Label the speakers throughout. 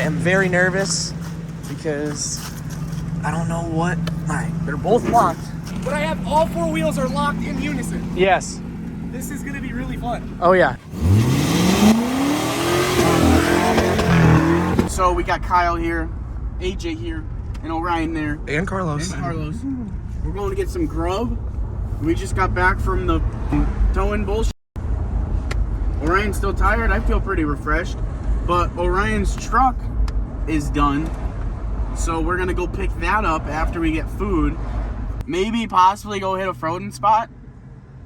Speaker 1: am very nervous because I don't know what. They're both locked.
Speaker 2: But I have all four wheels are locked in unison.
Speaker 1: Yes.
Speaker 2: This is gonna be really fun.
Speaker 1: Oh yeah.
Speaker 3: So we got Kyle here, AJ here, and Orion there.
Speaker 1: And Carlos.
Speaker 3: We're going to get some grub. We just got back from the towing bullshit. Orion's still tired. I feel pretty refreshed. But Orion's truck is done. So we're going to go pick that up after we get food. Maybe possibly go hit a frozen spot.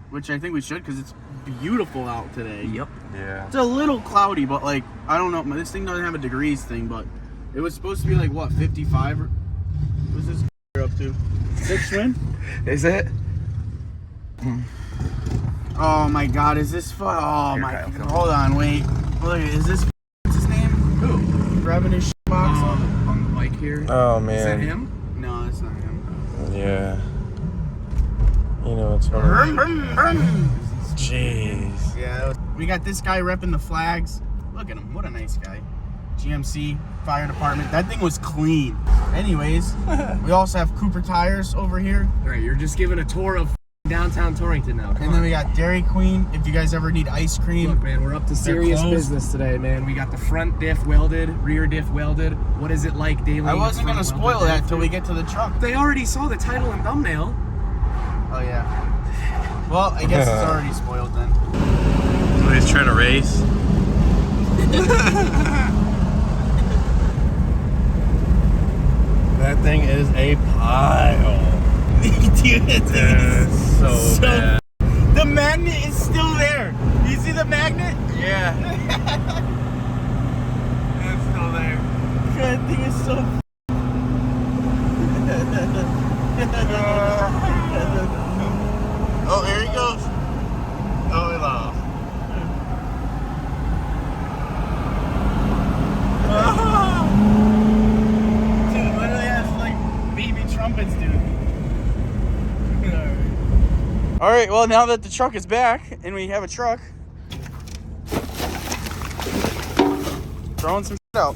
Speaker 3: Which I think we should because it's beautiful out today.
Speaker 1: Yep.
Speaker 4: Yeah.
Speaker 3: It's a little cloudy, but like, I don't know. This thing doesn't have a degrees thing, but it was supposed to be like, what, 55? What's this up to? 6 wind?
Speaker 1: Is it?
Speaker 3: Oh my god, is this fun? Oh
Speaker 1: Here,
Speaker 3: my
Speaker 1: Kyle,
Speaker 3: god.
Speaker 1: come
Speaker 3: Hold on, wait. Look, is this, what's his name? Who? Grabbing his box
Speaker 2: On the mic here.
Speaker 4: Oh
Speaker 2: Is that
Speaker 4: man.
Speaker 2: him?
Speaker 3: No, it's not him.
Speaker 4: Yeah. You know what's wrong. Jeez.
Speaker 3: Yeah, we got this guy repping the flags. Look at him, what a nice guy. GMC, fire department. That thing was clean. Anyways, we also have Cooper Tires over here.
Speaker 2: All right, you're just giving a tour of downtown Torrington now. Come
Speaker 3: And then
Speaker 2: on.
Speaker 3: we got Dairy Queen, if you guys ever need ice cream.
Speaker 2: Look, man, we're up to serious
Speaker 3: closed.
Speaker 2: business today, man. We got the front diff welded, rear diff welded. What is it like daily?
Speaker 3: I wasn't
Speaker 2: front
Speaker 3: gonna spoil
Speaker 2: welded
Speaker 3: that
Speaker 2: diff?
Speaker 3: till we get to the truck.
Speaker 2: They already saw the title and thumbnail.
Speaker 3: Oh yeah. Well, I guess it's already spoiled then.
Speaker 4: Somebody's trying to race. That thing is a pile.
Speaker 3: Dude, that thing is
Speaker 4: So bad.
Speaker 3: The magnet is still there. You see the magnet?
Speaker 4: Yeah. It's still there.
Speaker 3: That thing is so. Oh, here he goes. Oh, he lost. Dude, literally has like baby trumpets, dude. All right, well, now that the truck is back and we have a truck, throwing some shit out.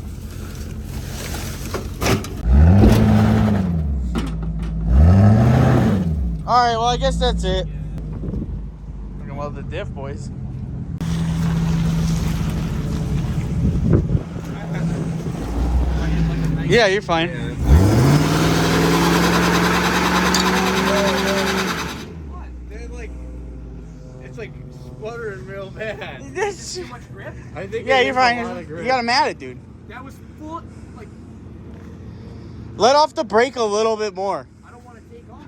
Speaker 3: All right, well, I guess that's it. We're gonna weld the diff, boys. Yeah, you're fine.
Speaker 4: It's like spluttering real bad.
Speaker 2: Too much grip?
Speaker 4: I think
Speaker 3: Yeah, you're fine. You got him at it, dude.
Speaker 2: That was full, like,
Speaker 3: Let off the brake a little bit more.
Speaker 2: I don't want to take off.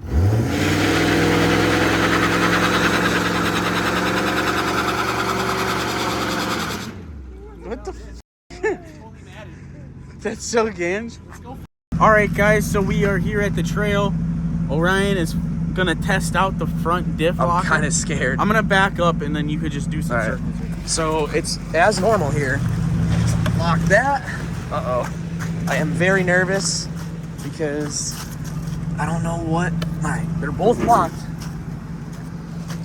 Speaker 3: What the That's so ganj. Alright guys, so we are here at the trail. Orion is gonna test out the front diff
Speaker 1: I'm
Speaker 3: locker.
Speaker 1: kind of scared.
Speaker 3: I'm gonna back up and then you could just do some
Speaker 1: All right.
Speaker 3: circles.
Speaker 1: So it's as normal here. Lock that. Uh-oh. I am very nervous because I don't know what. They're both locked.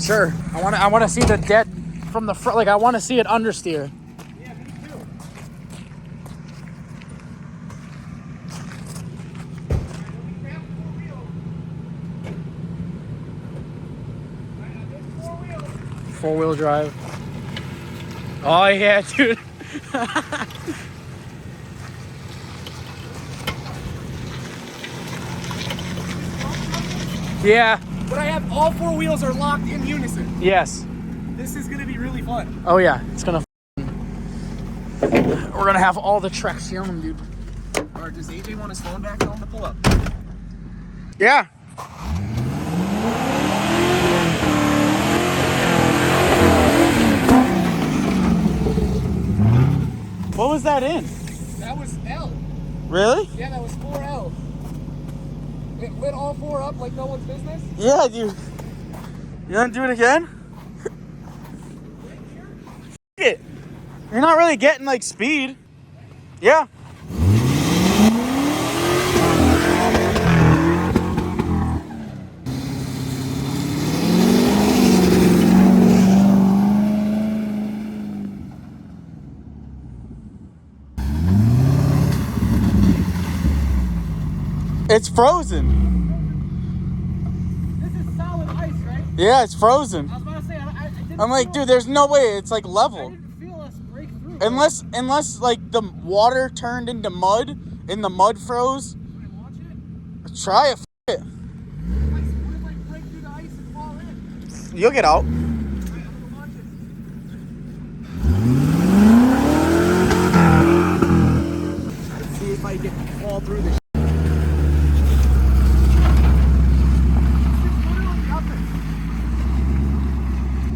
Speaker 1: Sure. I want to see the dead from the front. Like I want to see it understeer.
Speaker 2: Yeah, me too.
Speaker 1: Four-wheel drive. Oh yeah, dude. Yeah.
Speaker 2: But I have all four wheels are locked in unison.
Speaker 1: Yes.
Speaker 2: This is gonna be really fun.
Speaker 1: Oh yeah. It's gonna. We're gonna have all the traction, dude.
Speaker 2: Or does AJ want to slow him back? Tell him to pull up.
Speaker 3: Yeah. What was that in?
Speaker 2: That was L.
Speaker 3: Really?
Speaker 2: Yeah, that was 4L. It lit all four up like no one's business.
Speaker 3: Yeah, dude. You wanna do it again? F it. You're not really getting like speed. Yeah. It's frozen.
Speaker 2: This is solid ice, right?
Speaker 3: Yeah, it's frozen.
Speaker 2: I was about to say, I didn't
Speaker 3: I'm like,
Speaker 2: feel,
Speaker 3: dude, there's no way it's like
Speaker 2: I
Speaker 3: level.
Speaker 2: didn't feel us break through.
Speaker 3: Unless like the water turned into mud and the mud froze.
Speaker 2: Can I launch it?
Speaker 3: Try it. F it.
Speaker 2: What if I break through the ice and fall in?
Speaker 3: You'll get out.
Speaker 2: Alright, I'm gonna launch it. Let's see if I can fall through this.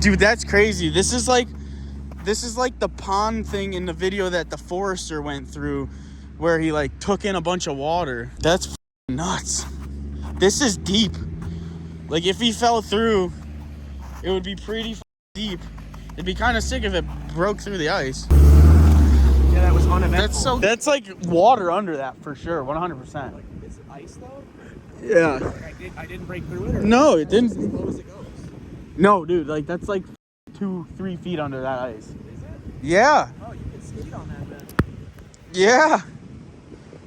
Speaker 3: Dude, that's crazy. This is like the pond thing in the video that the forester went through where he like took in a bunch of water. That's f***ing nuts. This is deep. Like if he fell through, it would be pretty f***ing deep. It'd be kind of sick if it broke through the ice.
Speaker 2: Yeah, that was uneventful.
Speaker 3: That's like water under that for sure, 100%.
Speaker 2: Like, is it ice though?
Speaker 3: Yeah.
Speaker 2: Like I didn't break through it? Or
Speaker 3: No, it didn't.
Speaker 2: as low as it goes?
Speaker 3: No, dude, like that's like 2-3 feet under that ice.
Speaker 2: Is it?
Speaker 3: Yeah.
Speaker 2: Oh, you can skate on that then.
Speaker 3: Yeah.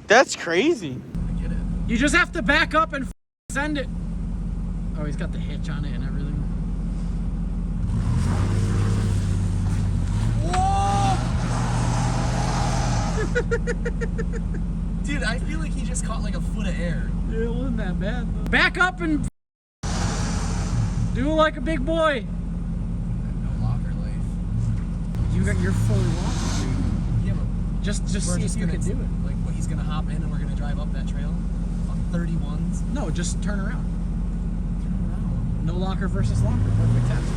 Speaker 3: That's crazy.
Speaker 2: I get it. You just have to back up and send it. Oh, he's got the hitch on it and everything. Whoa!
Speaker 1: Dude, I feel like he just caught like a foot of air.
Speaker 2: Yeah, it wasn't that bad though. Back up and do it like a big boy.
Speaker 1: No locker life.
Speaker 2: You're fully locked, dude.
Speaker 1: Yeah, but
Speaker 2: Just
Speaker 1: we're
Speaker 2: see
Speaker 1: just
Speaker 2: if you
Speaker 1: gonna
Speaker 2: can do it.
Speaker 1: Like, what, he's gonna hop in and we're gonna drive up that trail on 31s.
Speaker 2: No, just turn around.
Speaker 1: Turn around.
Speaker 2: No locker versus locker. Perfect test.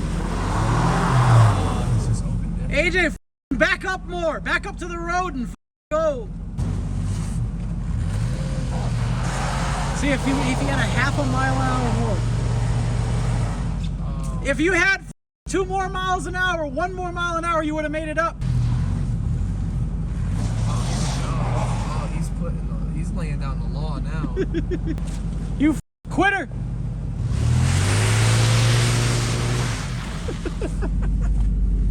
Speaker 1: It's just open dip.
Speaker 2: AJ, back up more. Back up to the road and go. See if you had a half a mile an hour more. If you had 2 more miles an hour, 1 more mile an hour, you would have made it up.
Speaker 1: Oh, he's laying down the law now.
Speaker 2: You quitter.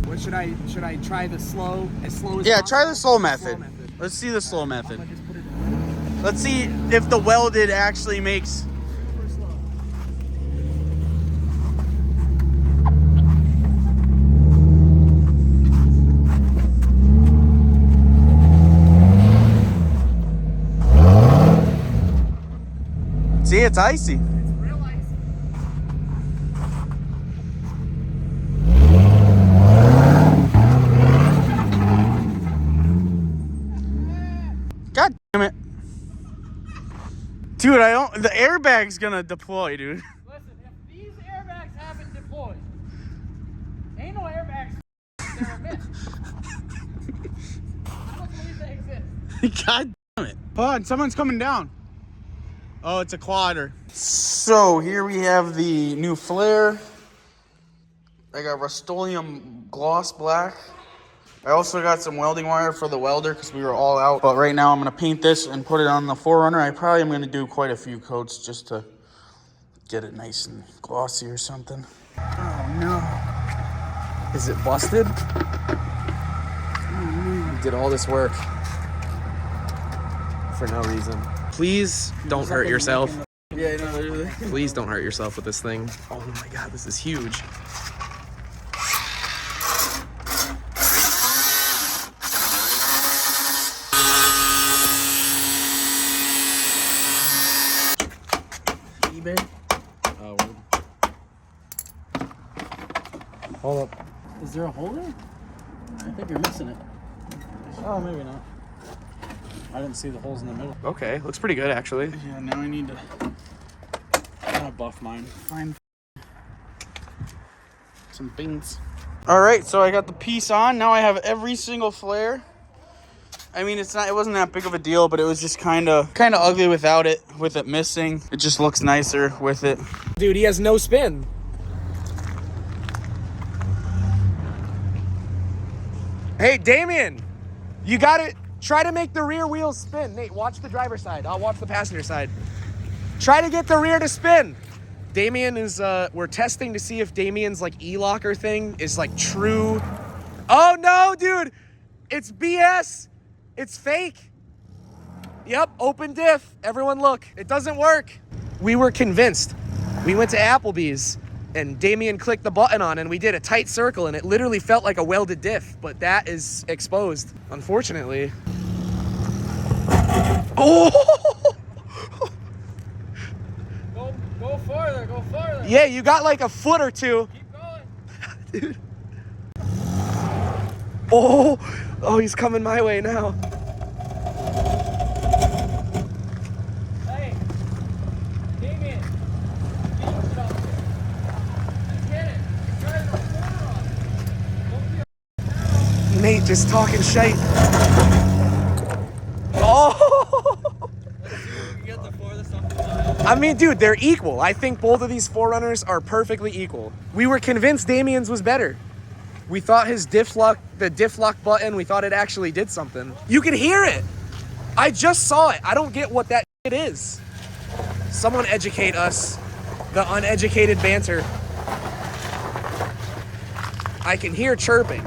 Speaker 2: What should I try the slow as
Speaker 3: Yeah,
Speaker 2: possible?
Speaker 3: try the slow method. Let's see the slow method. Let's see if the welded actually makes. See, it's icy.
Speaker 2: It's real icy.
Speaker 3: God damn it. Dude, the airbag's gonna deploy, dude.
Speaker 2: Listen, if these airbags haven't deployed, ain't no airbags. They're a myth. I don't believe they exist.
Speaker 3: God damn it. Hold on, someone's coming down. Oh, it's a quadder. So here we have the new flare. I got Rust-Oleum gloss black. I also got some welding wire for the welder because we were all out. But right now I'm gonna paint this and put it on the 4Runner. I probably am gonna do quite a few coats just to get it nice and glossy or something. Oh no.
Speaker 1: Is it busted? You did all this work for no reason. Please don't hurt yourself.
Speaker 3: Yeah, no, really.
Speaker 1: Please don't hurt yourself with this thing. Oh my god, this is huge.
Speaker 3: eBay.
Speaker 1: Oh, hold up.
Speaker 2: Is there a hole there? I think you're missing it. Oh, maybe not. I didn't see the holes in the middle.
Speaker 1: Okay, looks pretty good actually.
Speaker 3: Yeah, now I need to.
Speaker 2: I'm gonna buff mine.
Speaker 3: Find some beans. All right, so I got the piece on. Now I have every single flare. I mean, it wasn't that big of a deal, but it was just kind of ugly without it, with it missing. It just looks nicer with it.
Speaker 1: Dude, he has no spin. Hey, Damien, you got it. Try to make the rear wheels spin. Nate, watch the driver's side. I'll watch the passenger side. Try to get the rear to spin. Damien is, we're testing to see if Damien's like e-locker thing is like true. Oh no, dude, it's BS. It's fake. Yep, open diff. Everyone look, it doesn't work. We were convinced. We went to Applebee's and Damien clicked the button on and we did a tight circle and it literally felt like a welded diff, but that is exposed, unfortunately. Oh!
Speaker 2: Go farther, go farther.
Speaker 1: Yeah, you got like a foot or two.
Speaker 2: Keep going.
Speaker 1: Dude. Oh, he's coming my way now.
Speaker 2: Hey, Damien. Let's get it. Try to corner on.
Speaker 1: Nate just talking shite. Oh!
Speaker 2: Get the farthest off the tile.
Speaker 1: I mean, dude, they're equal. I think both of these Forerunners are perfectly equal. We were convinced Damien's was better. We thought his the diff lock button, we thought it actually did something. You can hear it. I just saw it. I don't get what that shit is. Someone educate us. The uneducated banter. I can hear chirping.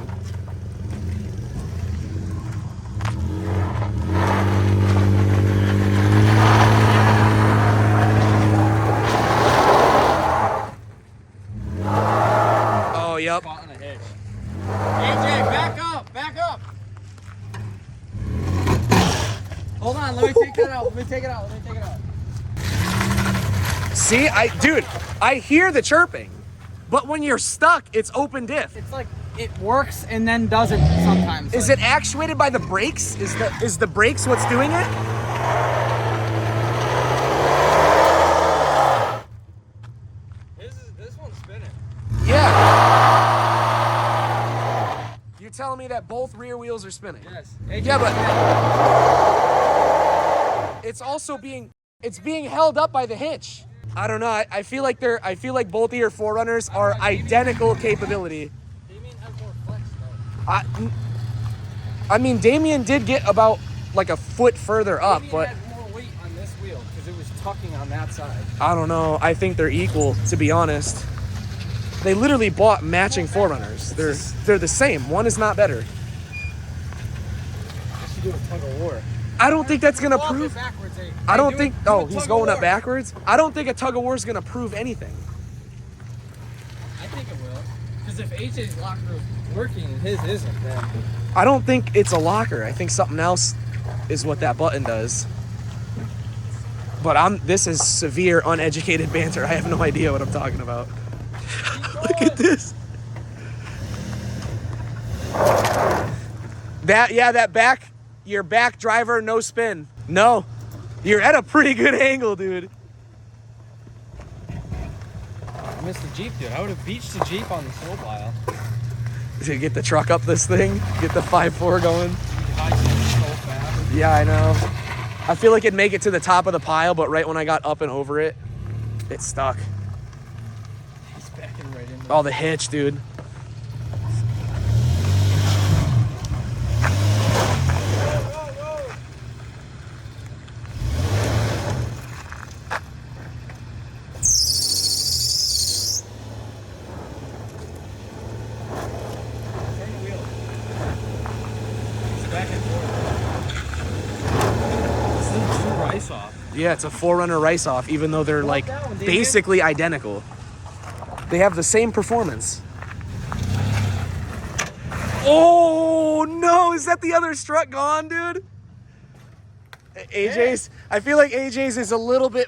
Speaker 1: Oh, yep.
Speaker 2: Caught in a hitch. AJ, back up. Hold on, let me take that out. Let me take it out.
Speaker 1: See, dude, I hear the chirping, but when you're stuck, it's open diff.
Speaker 2: It's like it works and then doesn't sometimes.
Speaker 1: Is it actuated by the brakes? Is the brakes what's doing it?
Speaker 2: This one's spinning.
Speaker 1: Yeah. You're telling me that both rear wheels are spinning?
Speaker 2: Yes.
Speaker 1: Yeah, but it's also being held up by the hitch. I don't know. I feel like both of your Forerunners are identical capability.
Speaker 2: Damien has more flex though.
Speaker 1: I mean, Damien did get about like a foot further up,
Speaker 2: Damien
Speaker 1: but
Speaker 2: had more weight on this wheel because it was tucking on that side.
Speaker 1: I don't know. I think they're equal, to be honest. They literally bought matching Forerunners. They're the same. One is not better.
Speaker 2: I should do a tug of war.
Speaker 1: I don't think that's gonna prove.
Speaker 2: Backwards, eh?
Speaker 1: I don't
Speaker 2: Hey,
Speaker 1: think.
Speaker 2: do a
Speaker 1: Oh, he's
Speaker 2: tug of
Speaker 1: going up
Speaker 2: war.
Speaker 1: backwards. I don't think a tug of war is gonna prove anything.
Speaker 2: I think it will. Because if AJ's locker is working and his isn't, then
Speaker 1: I don't think it's a locker. I think something else is what that button does. But this is severe uneducated banter. I have no idea what I'm talking about. Look at this. Your back driver, no spin. No, you're at a pretty good angle, dude.
Speaker 2: I missed the Jeep, dude. I would have beached the Jeep on the snow pile.
Speaker 1: To get the truck up this thing, get the 5.4 going.
Speaker 2: So fast.
Speaker 1: Yeah, I know. I feel like it'd make it to the top of the pile, but right when I got up and over it, it stuck.
Speaker 2: He's backing right into
Speaker 1: Oh, the hitch, dude. Yeah, it's a Forerunner Rice-Off, even though they're like basically identical. They have the same performance. Oh no, is that the other strut gone, dude? AJ's, I feel like AJ's is a little bit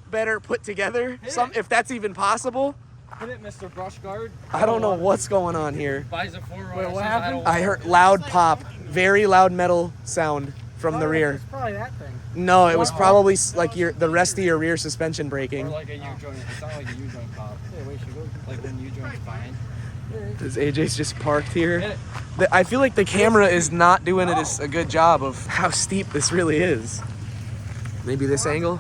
Speaker 1: better put together, if that's even possible.
Speaker 2: Hit it, Mr. Brush Guard.
Speaker 1: I don't know what's going on here.
Speaker 2: Buys a Forerunner. Wait, what happened?
Speaker 1: I heard loud pop, very loud metal sound from the rear.
Speaker 2: It's probably that thing.
Speaker 1: No, it was probably like the rest of your rear suspension
Speaker 2: Or
Speaker 1: braking.
Speaker 2: like a U-joint. It sounded like a U-joint pop. Yeah, wait, should go. Like when U-joint's fine.
Speaker 1: Because AJ's just parked here. I feel like the camera is not doing a good job of how steep this really is. Maybe this angle?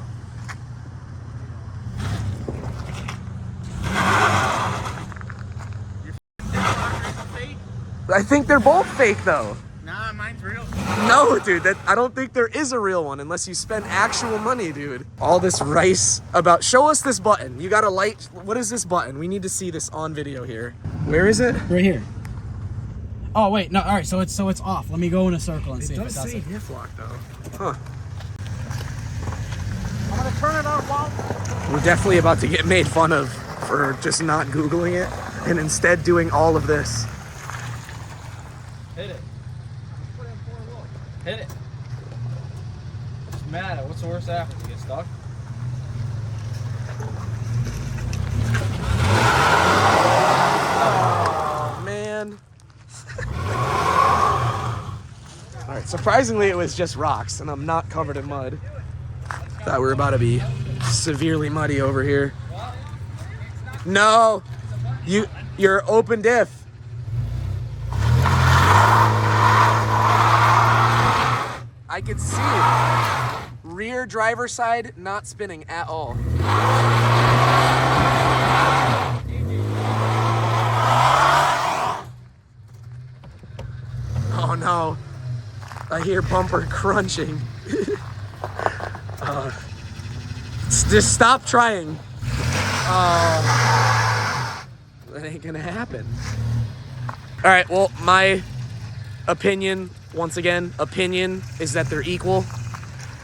Speaker 1: I think they're both fake though.
Speaker 3: Nah, mine's real.
Speaker 1: No, dude, I don't think there is a real one unless you spend actual money, dude. All this rice about, show us this button. You got a light, what is this button? We need to see this on video here. Where is it?
Speaker 2: Right here. Oh wait, no. All right, so it's off. Let me go in a circle and see if it does it.
Speaker 1: diff lock though. Huh.
Speaker 2: turn it on while.
Speaker 1: We're definitely about to get made fun of for just not Googling it and instead doing all of this.
Speaker 2: Hit it. Hit it. What's the matter? What's the worst that happens? You get stuck?
Speaker 1: Oh, man. All right, surprisingly, it was just rocks, and I'm not covered in mud. Thought we were about to be severely muddy over here. No, you're open diff. I could see it. Rear driver side not spinning at all. Oh no, I hear bumper crunching. Just stop trying. That ain't gonna happen. All right, well, my opinion, once again, is that they're equal.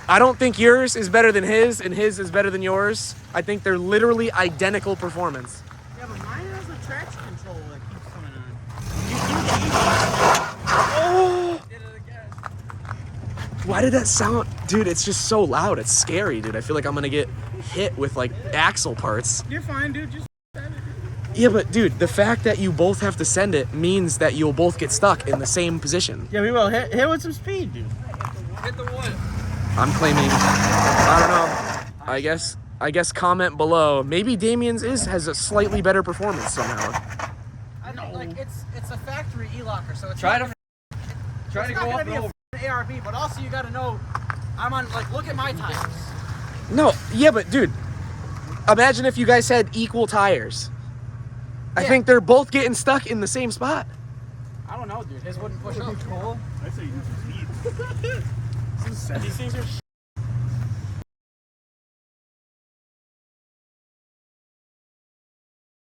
Speaker 1: I don't think yours is better than his and his is better than yours. I think they're literally identical performance.
Speaker 3: Yeah, but mine has a traction control that keeps coming on.
Speaker 1: Oh!
Speaker 3: Did it again.
Speaker 1: Why did that sound? Dude, it's just so loud. It's scary, dude. I feel like I'm gonna get hit with like axle parts.
Speaker 3: You're fine, dude. Just send it.
Speaker 1: Yeah, but dude, the fact that you both have to send it means that you'll both get stuck in the same position.
Speaker 3: Yeah, we will. Hit with some speed, dude. Hit the wood.
Speaker 1: I'm claiming, I don't know. I guess comment below. Maybe Damien's has a slightly better performance somehow.
Speaker 2: I know, like it's a factory e-locker, so it's
Speaker 4: Try
Speaker 2: not
Speaker 4: to go up and over.
Speaker 2: an ARB, but also you gotta know I'm on, like, look at my tires.
Speaker 1: No, yeah, but dude, imagine if you guys had equal tires. I think they're both getting stuck in the same spot.
Speaker 2: I don't know, dude. His wouldn't push up.
Speaker 3: I say use some speed. These things are